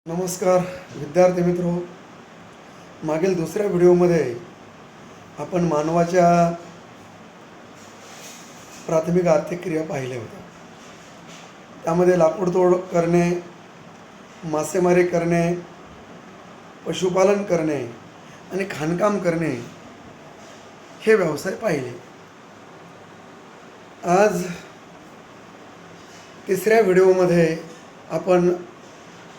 नमस्कार विद्यार्थी मित्रो. मागील दुसऱ्या व्हिडिओमध्ये आपण मानवाच्या प्राथमिक आर्थिक क्रिया पाहिल्या होत्या. त्यामध्ये लाकूडतोड करणे, मासेमारी करणे, पशुपालन करणे आणि खाणकाम करणे हे व्यवसाय पाहिले. आज तिसऱ्या व्हिडिओमध्ये आपण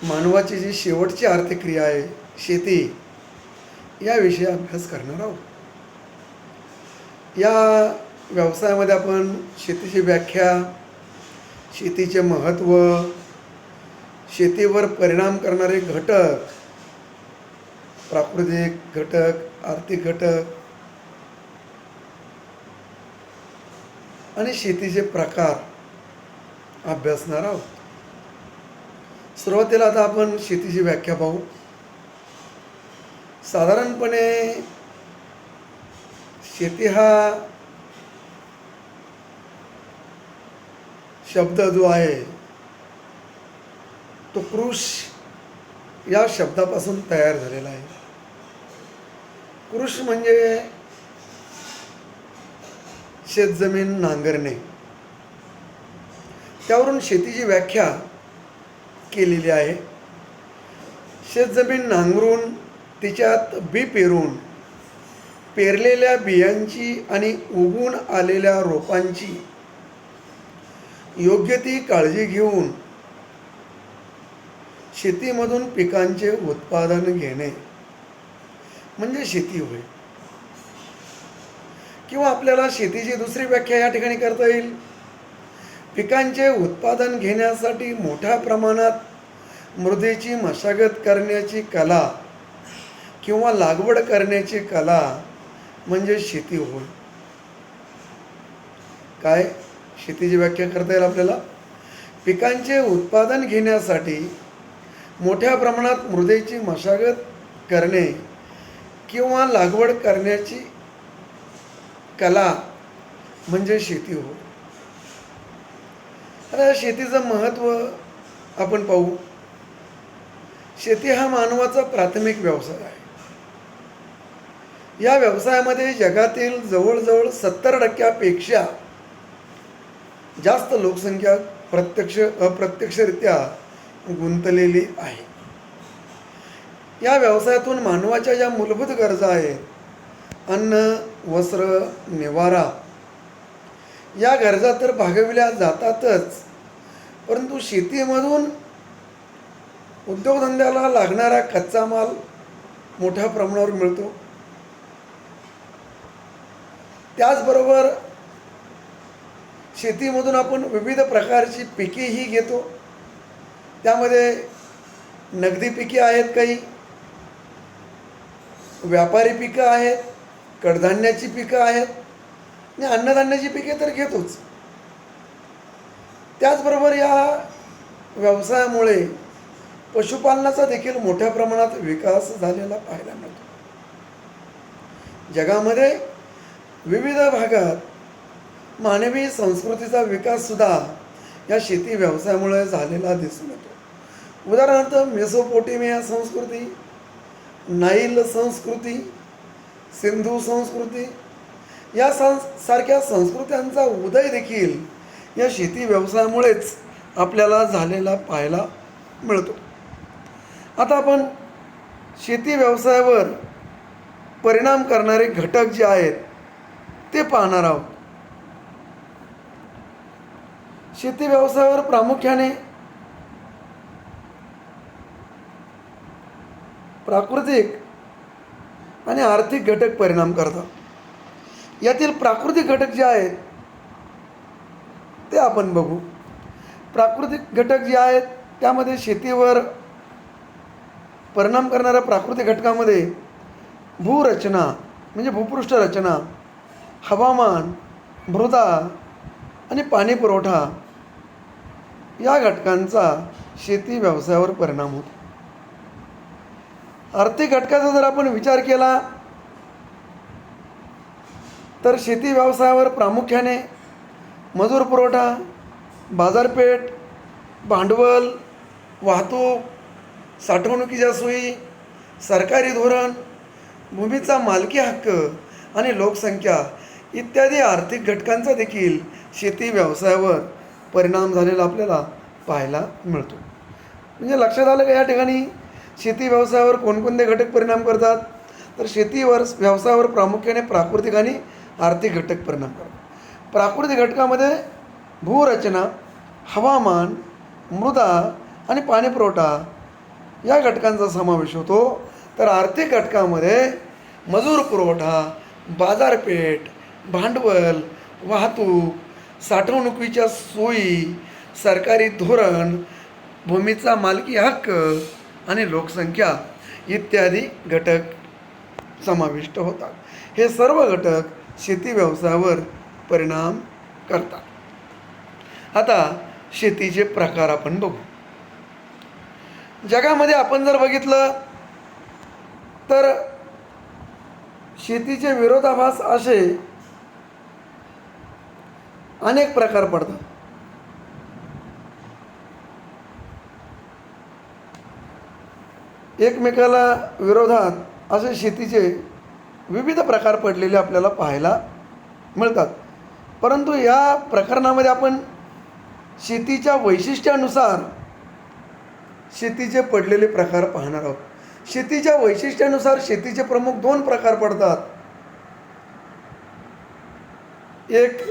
मानवाची जी शेवटची आर्थिक क्रिया आहे, शेती, याविषयी अभ्यास करणार आहोत. या व्यवसायामध्ये आपण शेतीची व्याख्या, शेतीचे महत्त्व, शेतीवर परिणाम करणारे घटक, प्राकृतिक घटक, आर्थिक घटक आणि शेतीचे प्रकार अभ्यासणार आहोत. सुरुवातीला आता आपण शेतीची व्याख्या पाहू. साधारणपणे शेती हा शब्द जो आहे तो कृष या शब्दापासून तयार झालेला आहे. कृष म्हणजे शेतजमीन नांगरणे. त्यावरून शेतीची व्याख्या केलेली आहे. शेतजमीन नांगरून तिच्यात बी पेरून पेरलेल्या बियांची आणि उगवून आलेल्या रोपांची योग्य ती काळजी घेऊन शेतीमधून पिकांचे उत्पादन घेणे म्हणजे शेती होय. किंवा आपल्याला शेतीची दुसरी व्याख्या या ठिकाणी करता येईल. पिकांचे उत्पादन घेण्यासाठी मोठ्या प्रमाणात मृदेची मशागत करण्याची कला किंवा लागवड करण्याची कला म्हणजे शेती होय. काय शेतीची व्याख्या करता येईल आपल्याला? पिकांचे उत्पादन घेण्यासाठी मोठ्या प्रमाणात मृदेची मशागत करणे किंवा लागवड करण्याची कला म्हणजे शेती होय. आता शेतीचं महत्त्व आपण पाहू. शेती हा मानवाचा प्राथमिक व्यवसाय आहे. या व्यवसायामध्ये जगातील जवळजवळ 70% जास्त लोकसंख्या प्रत्यक्ष अप्रत्यक्षरित्या गुंतलेली आहे. या व्यवसायातून मानवाच्या ज्या मूलभूत गरजा आहेत, अन्न, वस्त्र, निवारा, या गरजा तर भागविल्या जातातच, परंतु शेतीमधून उद्योगधंद्याला लागणारा कच्चा माल मोठ्या प्रमाणावर मिळतो. त्याचबरोबर शेतीमधून आपण विविध प्रकारची पिकेही घेतो. त्यामध्ये नगदी पिके आहेत, काही व्यापारी पिकं आहेत, कडधान्याची पिकं आहेत आणि अन्नधान्याची पिके तर घेतोच. त्याचबरोबर या व्यवसायामुळे पशुपालनाचा देखील मोठ्या प्रमाणात विकास झालेला पाहायला मिळतो. जगामध्ये विविध भागात मानवी संस्कृतीचा विकाससुद्धा या शेती व्यवसायामुळे झालेला दिसून येतो. उदाहरणार्थ मेसोपोटेमिया संस्कृती, नाईल संस्कृती, सिंधू संस्कृती या सारख्या संस्कृत्यांचा उदय देखील या शेती व्यवसायामुळेच आपल्याला झालेला पाहायला मिळतो. आता आपण शेती व्यवसायावर परिणाम करणारे घटक जे आहेत ते पाहणार आहोत. शेती व्यवसायावर प्रामुख्याने प्राकृतिक आणि आर्थिक घटक परिणाम करतात. यातील प्राकृतिक घटक जे आहेत ते आपण बघू. प्राकृतिक घटक जे आहेत त्यामध्ये शेतीवर परिणाम करणाऱ्या प्राकृतिक घटकामध्ये भूरचना म्हणजे भूपृष्ठ रचना, हवामान, मृदा आणि पाणी पुरवठा या घटकांचा शेती व्यवसायावर परिणाम होतो. आर्थिक घटकाचा जर आपण विचार केला तर शेती व्यवसायावर प्रामुख्याने मजूर पुरवठा, बाजारपेठ, भांडवल, वाहतूक, साठवणुकीच्या सोयी, सरकारी धोरण, भूमीचा मालकी हक्क आणि लोकसंख्या इत्यादी आर्थिक घटकांचा देखील शेती व्यवसायावर परिणाम झालेला आपल्याला पाहायला मिळतो. म्हणजे लक्षात आलं का या ठिकाणी शेती व्यवसायावर कोणकोणते घटक परिणाम करतात? तर शेतीवर व्यवसायावर प्रामुख्याने प्राकृतिक आणि आर्थिक घटक परिणाम करतात. प्राकृतिक घटकामध्ये भूरचना, हवामान, मृदा आणि पाणीपुरवठा या घटकांचा समावेश होतो. तर आर्थिक घटकामध्ये मजूर पुरवठा, बाजारपेठ, भांडवल, वाहतूक, साठवणुकीच्या सोयी, सरकारी धोरण, भूमीचा मालकी हक्क आणि लोकसंख्या इत्यादी घटक समाविष्ट होतात. हे सर्व घटक शेती व्यवसायावर परिणाम करतात. आता शेतीचे प्रकार आपण बघू. जगामध्ये आपण जर बघितलं तर शेतीचे विरोधाभास असे अनेक प्रकार पडतात. एकमेकाला विरोधात असे शेतीचे विविध प्रकार पडलेले आपल्याला पाहायला मिळतात. परंतु या प्रकरणामध्ये आपण शेतीच्या वैशिष्ट्यानुसार शेतीचे पडलेले प्रकार पाहणार आहोत. शेतीच्या वैशिष्ट्यानुसार शेतीचे प्रमुख 2 प्रकार पडतात. एक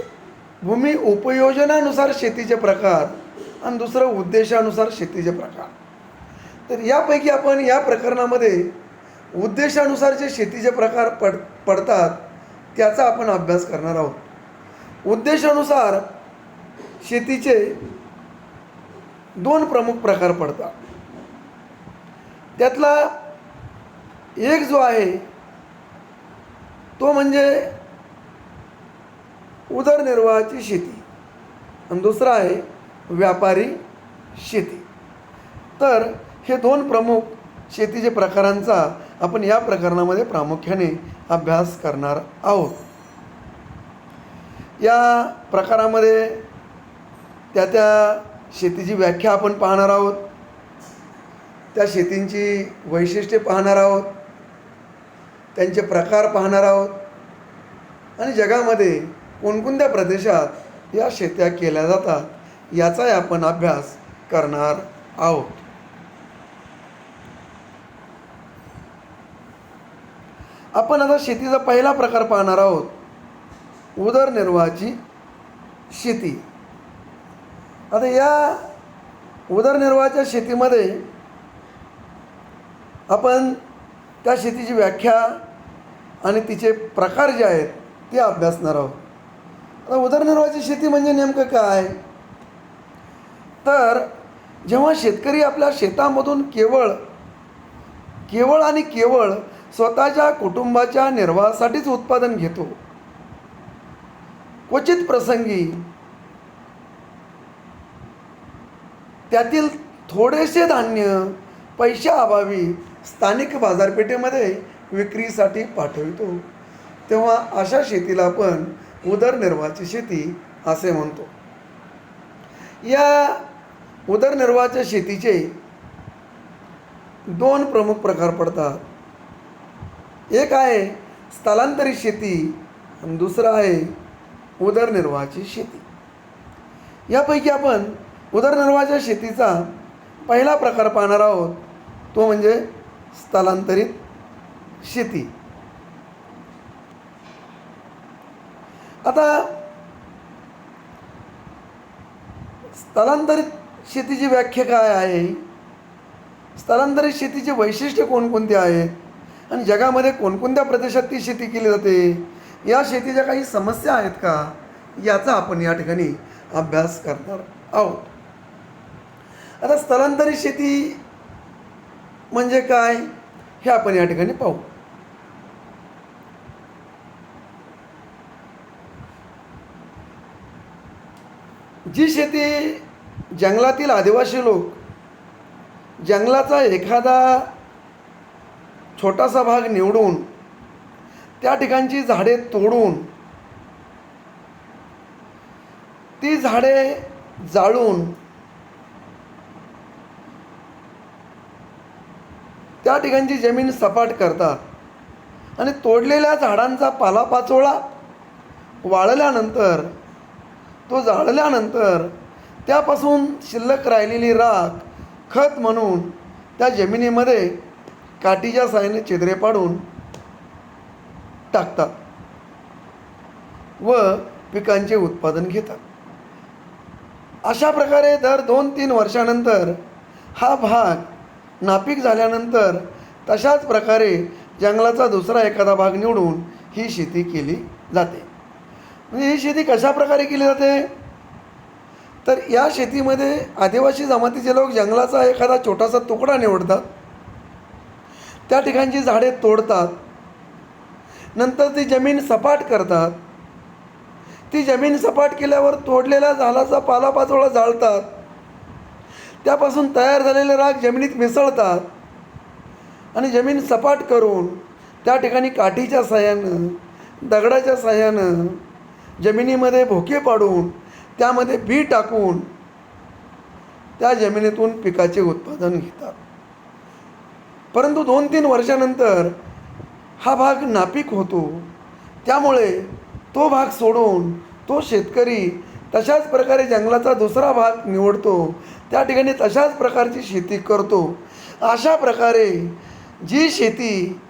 भूमी उपयोजनानुसार शेतीचे प्रकार आणि दुसरं उद्देशानुसार शेतीचे प्रकार. तर यापैकी आपण या प्रकरणामध्ये उद्देशानुसार जे शेतीचे प्रकार पडतात त्याचा आपण अभ्यास करणार आहोत. उद्देशानुसार शेतीचे 2 प्रमुख प्रकार पडतात. त्यातला एक जो आहे तो म्हणजे उदरनिर्वाहाची शेती आणि दुसरा आहे व्यापारी शेती. तर हे 2 प्रमुख शेतीचे प्रकारांचा आपण या प्रकरणामध्ये प्रामुख्याने अभ्यास करणार आहोत. या प्रकारामध्ये त्या शेतीची व्याख्या आपण पाहणार आहोत. त्या शेतींची वैशिष्ट्ये पाहणार आहोत. त्यांचे प्रकार पाहणार आहोत आणि जगामध्ये कोणकोणत्या प्रदेशात या शेत्या केल्या जातात याचाही आपण अभ्यास करणार आहोत. आपण आता शेतीचा पहिला प्रकार पाहणार आहोत, उदरनिर्वाहाची शेती. आता या उदरनिर्वाहाच्या शेतीमध्ये आपण त्या शेतीची व्याख्या आणि तिचे प्रकार जे आहेत ते अभ्यासणार आहोत. आता उदरनिर्वाहाची शेती म्हणजे नेमकं काय? तर जेव्हा शेतकरी आपल्या शेतामधून केवळ आणि केवळ स्वतःच्या कुटुंबाच्या निर्वाहासाठीच उत्पादन घेतो, क्वचित प्रसंगी त्यातील थोडेसे धान्य पैशाअभावी स्थानिक बाजारपेठेमध्ये विक्रीसाठी पाठवितो, तेव्हा अशा शेतीला आपण उदरनिर्वाहाची शेती असे म्हणतो. या उदरनिर्वाहाच्या शेतीचे 2 प्रमुख प्रकार पडतात. एक आहे स्थलांतरित शेती आणि दुसरं आहे उदरनिर्वाहाची शेती. यापैकी आपण उदरनिर्वाहाच्या शेतीचा पहिला प्रकार पाहणार आहोत, तो म्हणजे स्थलांतरित शेती. आता स्थलांतरित शेतीची व्याख्या काय आहे, स्थलांतरित शेतीचे वैशिष्ट्य कोणकोणते आहेत आणि जगामध्ये कोणकोणत्या प्रदेशात ती शेती केली जाते, या शेतीच्या काही समस्या आहेत का, याचा आपण या ठिकाणी अभ्यास करणार आहोत. आता स्थलांतरित शेती म्हणजे काय हे आपण या ठिकाणी पाहू. जी शेती जंगलातील आदिवासी लोक जंगलाचा एखादा छोटासा भाग निवडून त्या ठिकाणची झाडे तोडून ती झाडे जाळून त्या ठिकाणची जमीन सपाट करतात आणि तोडलेल्या झाडांचा पालापाचोळा वाळल्यानंतर, तो जाळल्यानंतर त्यापासून शिल्लक राहिलेली राख खत म्हणून त्या जमिनीमध्ये काठीच्या साहाय्याने छिद्रे पाडून टाकतात व पिकांचे उत्पादन घेतात. अशा प्रकारे दर 2-3 वर्षानंतर हा भाग नापीक झाल्यानंतर तशाच प्रकारे जंगलाचा दुसरा एखादा भाग निवडून ही शेती केली जाते. म्हणजे ही शेती कशा प्रकारे केली जाते, तर या शेतीमध्ये आदिवासी जमातीचे लोक जंगलाचा एखादा छोटासा तुकडा निवडतात, त्या ठिकाणची झाडे तोडतात, नंतर ती जमीन सपाट करतात. ती जमीन सपाट केल्यावर तोडलेल्या झाडाचा पालापाचोळा जाळतात, त्यापासून तयार झालेले राख जमिनीत मिसळतात आणि जमीन सपाट करून त्या ठिकाणी काठीच्या साहाय्यानं, दगडाच्या साहाय्यानं जमिनीमध्ये भोके पाडून त्यामध्ये बी टाकून त्या जमिनीतून पिकाचे उत्पादन घेतात. परंतु 2-3 वर्षानंतर हा भाग नापीक होतो. त्यामुळे तो भाग सोडून तो शेतकरी तशाच प्रकारे जंगलाचा दुसरा भाग निवडतो, त्या ठिकाणी तशाच प्रकारची शेती करतो. अशा प्रकारे जी शेती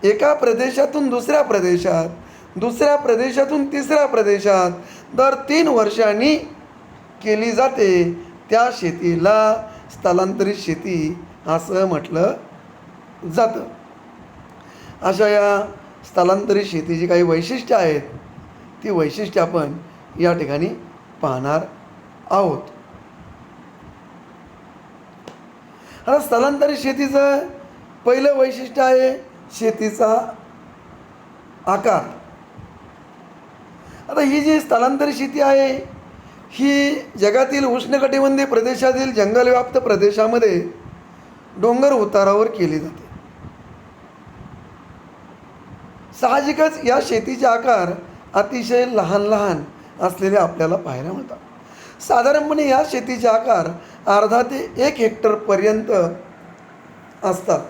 एका प्रदेशातून दुसऱ्या प्रदेशात, दुसऱ्या प्रदेशातून तिसऱ्या प्रदेशात दर 3 वर्षांनी केली जाते, त्या शेतीला स्थलांतरित शेती असं म्हटलं जातं. अशा या स्थलांतरित शेतीची काही वैशिष्ट्ये आहेत, ती वैशिष्ट्ये आपण या ठिकाणी पाहणार आहोत. आता स्थलांतरित शेतीचं पहिलं वैशिष्ट्य आहे शेतीचा आकार. आता ही जी स्थलांतरित शेती आहे ही जगातील उष्णकटिबंधीय प्रदेशातील जंगलव्याप्त प्रदेशामध्ये डोंगर उतारावर केली जाते. साहजिकच या शेतीचे आकार अतिशय लहान लहान असलेले आपल्याला पाहायला मिळतात. साधारणपणे या शेतीचे आकार अर्धा ते 1 हेक्टरपर्यंत असतात.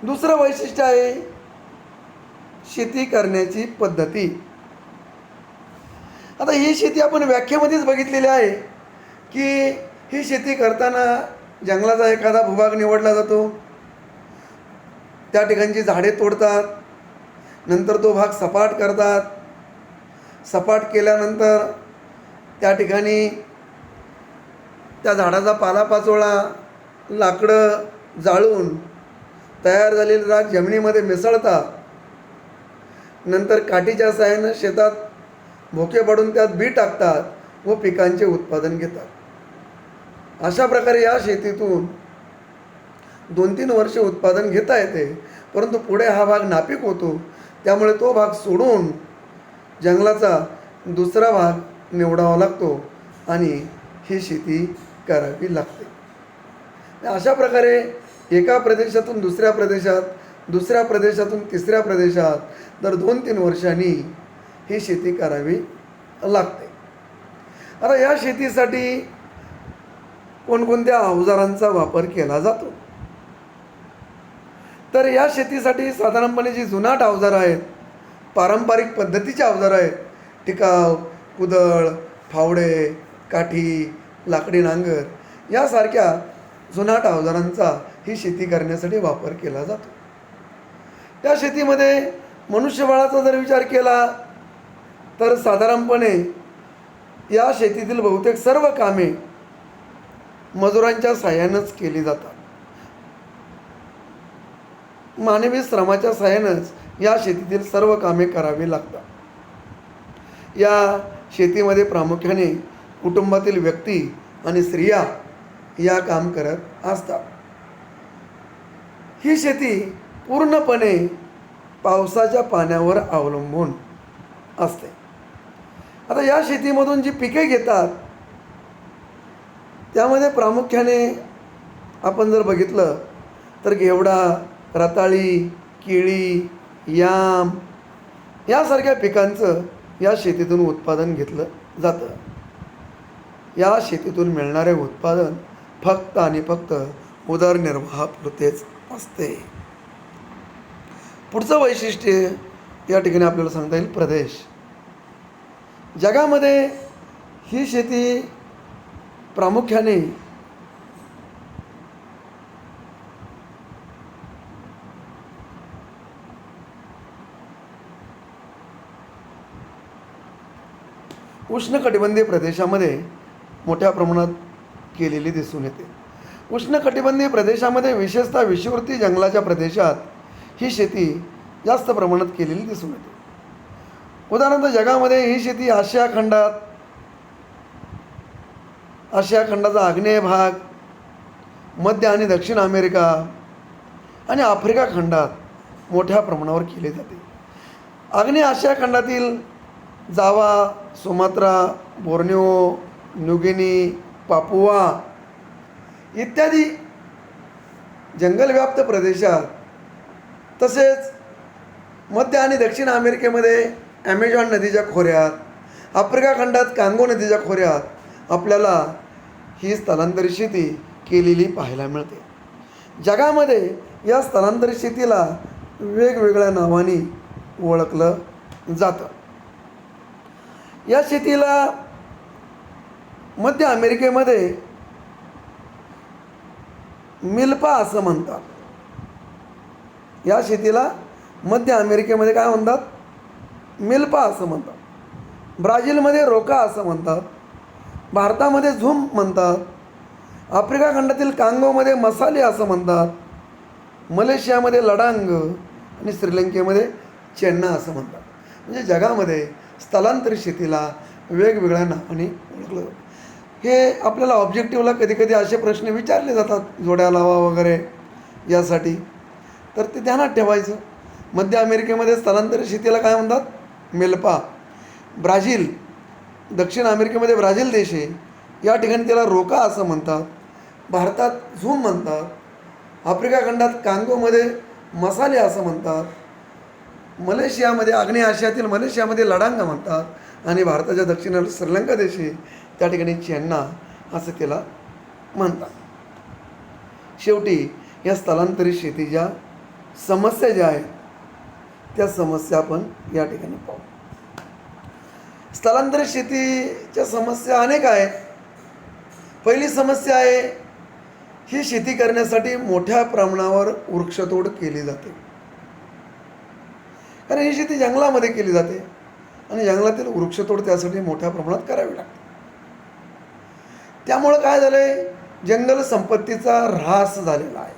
दुसरं वैशिष्ट्य आहे शेती करण्याची पद्धती. आता ही शेती आपण व्याख्येमध्येच बघितलेली आहे की ही शेती करताना जंगलाचा एखादा भूभाग निवडला जातो, त्या ठिकाणची झाडे तोडतात, नंतर तो भाग सपाट करतात. सपाट केल्यानंतर त्या ठिकाणी त्या झाडाचा पालापाचोळा, लाकडं जाळून तयार झालेली राख जमिनीमध्ये मिसळतात. नंतर काठीच्या साहाय्यानं शेतात भोके पाडून त्यात बी टाकतात व पिकांचे उत्पादन घेतात. अशा प्रकारे या शेतीतून 2-3 वर्ष उत्पादन घेता येते. परंतु पुढे हा भाग नापीक होतो, त्यामुळे तो भाग सोडून जंगलाचा दुसरा भाग निवडावा लागतो आणि ही शेती करावी लागते. अशा प्रकारे एका प्रदेशातून दुसऱ्या प्रदेशात, दुसऱ्या प्रदेशातून तिसऱ्या प्रदेशात दर 2-3 वर्षांनी ही शेती करावी लागते. आता या शेतीसाठी कोणकोणत्या अवजारांचा वापर केला जातो, तर या शेतीसाठी साधारणपणे जी जुनाट अवजारं आहेत, पारंपरिक पद्धतीचे अवजारं आहेत, टिकाव, कुदळ, फावडे, काठी, लाकडी नांगर यासारख्या जुनाट अवजारांचा ही शेती करण्यासाठी वापर केला जातो. त्या शेतीमध्ये मनुष्यबळाचा जर विचार केला तर साधारणपणे या शेतीतील बहुतेक सर्व कामे मजुरांच्या साहाय्यानंच केली जातात. मानवी श्रमाच्या साहाय्यानंच या शेतीतील सर्व कामे करावी लागतात. या शेतीमध्ये प्रामुख्याने कुटुंबातील व्यक्ती आणि स्त्रिया या काम करत असतात. ही शेती पूर्णपणे पावसाच्या पाण्यावर अवलंबून असते. आता या शेतीमधून जी पिके घेतात त्यामध्ये प्रामुख्याने आपण जर बघितलं तर घेवडा, रताळी, केळी, याम यासारख्या पिकांचं या शेतीतून उत्पादन घेतलं जातं. या शेतीतून मिळणारे उत्पादन फक्त आणि फक्त उदरनिर्वाहापुरतेच असते. पुढचं वैशिष्ट्य या ठिकाणी आपल्याला सांगता येईल प्रदेश. जगामध्ये ही शेती प्रामुख्याने उष्णकटिबंधीय प्रदेशामध्ये मोठ्या प्रमाणात केलेली दिसून येते. उष्णकटिबंधीय प्रदेशामध्ये विशेषतः विषुववृत्तीय जंगलाच्या प्रदेशात ही शेती जास्त प्रमाणात केलेली दिसून येते. उदाहरणार्थ जगामध्ये ही शेती आशिया खंडाचा आग्नेय भाग, मध्य आणि दक्षिण अमेरिका आणि आफ्रिका खंडात मोठ्या प्रमाणावर केली जाते. आग्नेय आशिया खंडातील जावा, सुमात्रा, बोर्निओ, न्यूगिनी, पापुआ इत्यादी जंगलव्याप्त प्रदेशात, तसेच मध्य आणि दक्षिण अमेरिकेमध्ये ॲमेझॉन नदीच्या खोऱ्यात, आफ्रिका खंडात कांगो नदीच्या खोऱ्यात आपल्याला ही स्थलांतरित शेती केलेली पाहायला मिळते. जगामध्ये या स्थलांतरित शेतीला वेगवेगळ्या नावाने ओळखलं जातं. या शेतीला मध्य अमेरिकेमध्ये मिल्पा असं म्हणतात. या शेतीला मध्य अमेरिकेमध्ये काय म्हणतात? मिल्पा असं म्हणतात. ब्राझीलमध्ये रोका असं म्हणतात. भारतामध्ये झूम म्हणतात. आफ्रिका खंडातील कांगोमध्ये मसाले असं म्हणतात. मलेशियामध्ये लडांग आणि श्रीलंकेमध्ये चेन्ना असं म्हणतात. म्हणजे जगामध्ये स्थलांतरित शेतीला वेगवेगळ्या नावाने ओळखलं जातं. हे आपल्याला ऑब्जेक्टिव्हला कधीकधी असे प्रश्न विचारले जातात, जोड्या लावा वगैरे यासाठी, तर ते ध्यानात ठेवायचं. मध्य अमेरिकेमध्ये स्थलांतरित शेतीला काय म्हणतात? मिल्पा. ब्राझील, दक्षिण अमेरिकेमध्ये ब्राझील देश आहे, या ठिकाणी त्याला रोका असं म्हणतात. भारतात झूम म्हणतात. आफ्रिका खंडात कांगोमध्ये मसाले असं म्हणतात. मलेशियामध्ये, आग्नेय आशियातील मलेशियामध्ये लडांग म्हणतात. आणि भारताच्या दक्षिणेला श्रीलंका देश आहे, त्या ठिकाणी चेन्ना असं त्याला म्हणतात. शेवटी या स्थलांतरित शेतीच्या समस्या ज्या आहेत त्या समस्या आपण या ठिकाणी पाहू. स्थलांतरित शेतीच्या समस्या अनेक आहेत. पहिली समस्या आहे, ही शेती करण्यासाठी मोठ्या प्रमाणावर वृक्षतोड केली जाते. कारण ही शेती जंगलामध्ये केली जाते आणि जंगलातील वृक्षतोड त्यासाठी मोठ्या प्रमाणात करावी लागते. त्यामुळं काय झालं आहे, जंगल संपत्तीचा ऱ्हास झालेला आहे.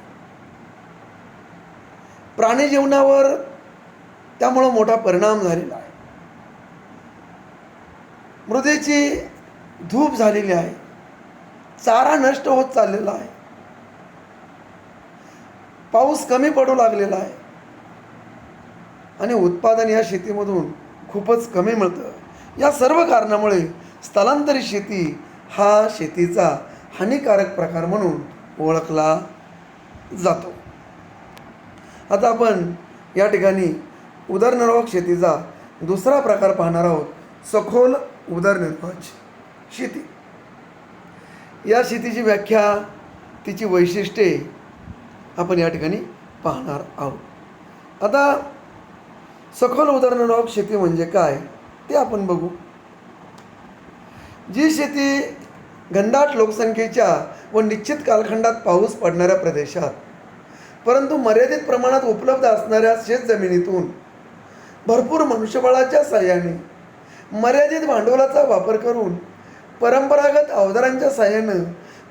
प्राणी जीवनावर त्यामुळं मोठा परिणाम झालेला आहे. मृदेची धूप झालेली आहे. चारा नष्ट होत चाललेला आहे. पाऊस कमी पडू लागलेला आहे आणि उत्पादन या शेतीमधून खूपच कमी मिळतं. या सर्व कारणामुळे स्थलांतरित शेती हा शेतीचा हानिकारक प्रकार म्हणून ओळखला जातो. आता आपण या ठिकाणी उदरनिर्वाह शेतीचा दुसरा प्रकार पाहणार आहोत, सखोल उदरनिर्वाहाची शेती. या शेतीची व्याख्या, तिची वैशिष्ट्ये आपण या ठिकाणी पाहणार आहोत. आता सखोल उदरनिर्वाह शेती म्हणजे काय ते आपण बघू. जी शेती घनदाट लोकसंख्येच्या व निश्चित कालखंडात पाऊस पडणाऱ्या प्रदेशात, परंतु मर्यादित प्रमाणात उपलब्ध असणाऱ्या शेतजमिनीतून भरपूर मनुष्यबळाच्या साहाय्याने, मर्यादित भांडवलाचा वापर करून, परंपरागत अवजारांच्या साहाय्यानं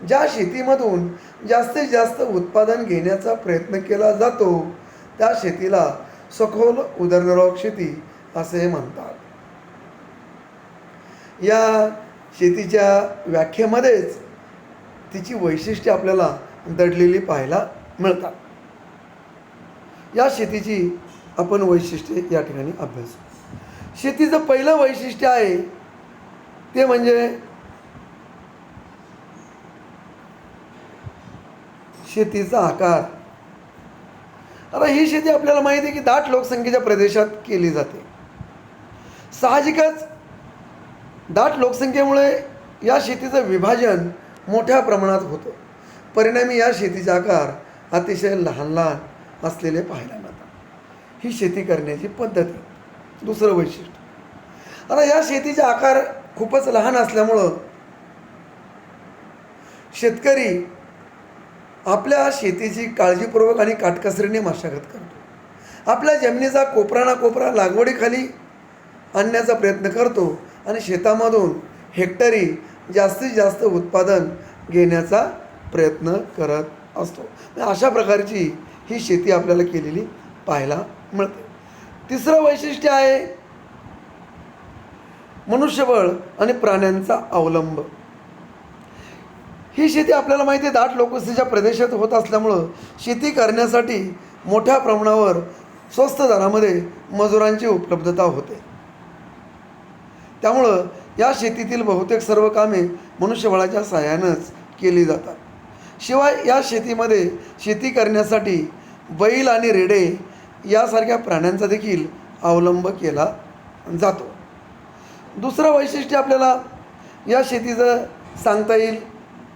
ज्या शेतीमधून जास्तीत जास्त उत्पादन घेण्याचा प्रयत्न केला जातो त्या शेतीला सखोल उदरनिर्वाह शेती असे म्हणतात. या शेतीच्या व्याख्येमध्येच तिची वैशिष्ट्ये आपल्याला दडलेली पाहायला मिळतात. या शेतीची आपण वैशिष्ट्ये या ठिकाणी अभ्यासू. शेतीचं पहिलं वैशिष्ट्य आहे ते म्हणजे शेतीचा आकार. आता ही शेती आपल्याला माहिती आहे की दाट लोकसंख्येच्या प्रदेशात केली जाते. साहजिकच दाट लोकसंख्येमुळे या शेतीचं विभाजन मोठ्या प्रमाणात होतं. परिणामी या शेतीचा आकार अतिशय लहान लहान असलेले पाहायला मिळतात. ही शेती करण्याची पद्धत आहे. दुसरं वैशिष्ट्य, आता या शेतीचे आकार खूपच लहान असल्यामुळं शेतकरी आपल्या शेतीची काळजीपूर्वक आणि काटकसरीने मशागत करतो. आपल्या जमिनीचा कोपरा ना कोपरा लागवडीखाली आणण्याचा प्रयत्न करतो आणि शेतामधून हेक्टरी जास्तीत जास्त उत्पादन घेण्याचा प्रयत्न करत असतो. अशा प्रकारची ही शेती आपल्याला केलेली पाहायला मिळते. तिसरं वैशिष्ट्य आहे मनुष्यबळ आणि प्राण्यांचा अवलंब. ही शेती आपल्याला माहिती आहे दाट लोकवस्तीच्या प्रदेशात होत असल्यामुळं शेती करण्यासाठी मोठ्या प्रमाणावर स्वस्त दरामध्ये मजुरांची उपलब्धता होते. त्यामुळं या शेतीतील बहुतेक सर्व कामे मनुष्यबळाच्या सहाय्यानंच केली जातात. शिवाय या शेतीमध्ये शेती करण्यासाठी बैल आणि रेडे यासारख्या प्राण्यांचा देखील अवलंब केला जातो. दुसरं वैशिष्ट्य आपल्याला या शेतीचं सांगता येईल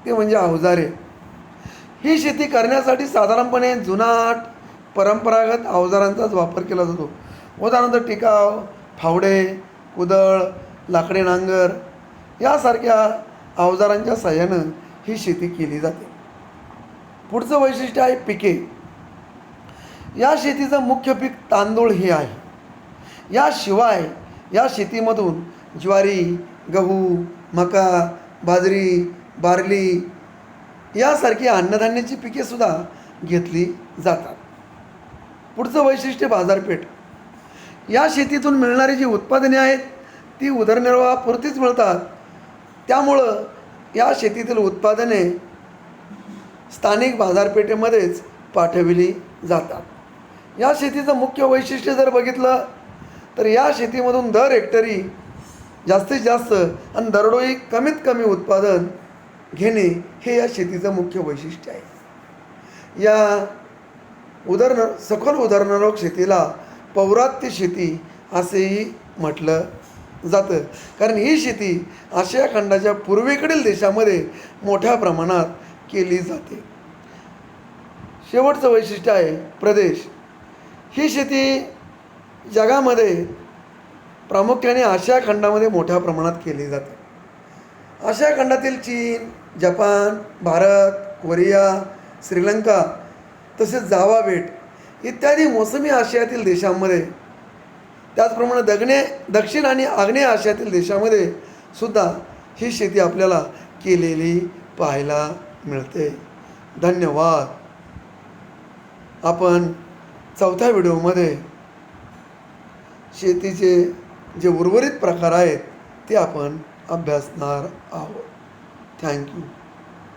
ते म्हणजे अवजारे. ही शेती करण्यासाठी साधारणपणे जुनाट परंपरागत अवजारांचाच वापर केला जातो. उदाहरणार्थ टिकाव, फावडे, कुदळ, लाकडी नांगर यासारख्या अवजारांच्या साहाय्यानं ही शेती केली जाते. पुढचं वैशिष्ट्य आहे पिके. या शेतीचं मुख्य पीक तांदूळ हे आहे. याशिवाय या शेतीमधून ज्वारी, गहू, मका, बाजरी, बार्ली यासारखी अन्नधान्याची पिकेसुद्धा घेतली जातात. पुढचं वैशिष्ट्य बाजारपेठ. या शेतीतून मिळणारी जी उत्पादने आहेत ती उदरनिर्वाहापुरतीच मिळतात. त्यामुळं या शेतीतील उत्पादने स्थानिक बाजारपेठेमध्येच पाठविली जातात. या शेतीचं मुख्य वैशिष्ट्य जर बघितलं तर या शेतीमधून दर हेक्टरी जास्तीत जास्त आणि दरडोई कमीत कमी उत्पादन घेणे हे या शेतीचं मुख्य वैशिष्ट्य आहे. या सखोल उदरनिर्वाहक शेतीला पौरात्य शेती असेही म्हटलं जातं, कारण ही शेती आशिया खंडाच्या पूर्वेकडील देशामध्ये मोठ्या प्रमाणात केली जाते. शेवटचं वैशिष्ट्य आहे प्रदेश. ही शेती जगामध्ये प्रामुख्याने आशिया खंडामध्ये मोठ्या प्रमाणात केली जाते. आशिया खंडातील चीन, जपान, भारत, कोरिया, श्रीलंका तसेच जावा बेट इत्यादी मोसमी आशियातील देशांमध्ये, त्याचप्रमाणे दक्षिण आणि आग्नेय आशियातील देशामध्ये सुद्धा ही शेती आपल्याला केलेली पाहायला मिळते. धन्यवाद. आपण चौथ्या व्हिडिओमध्ये शेतीचे जे उर्वरित प्रकार आहेत ते आपण अभ्यासणार आहोत. थँक्यू.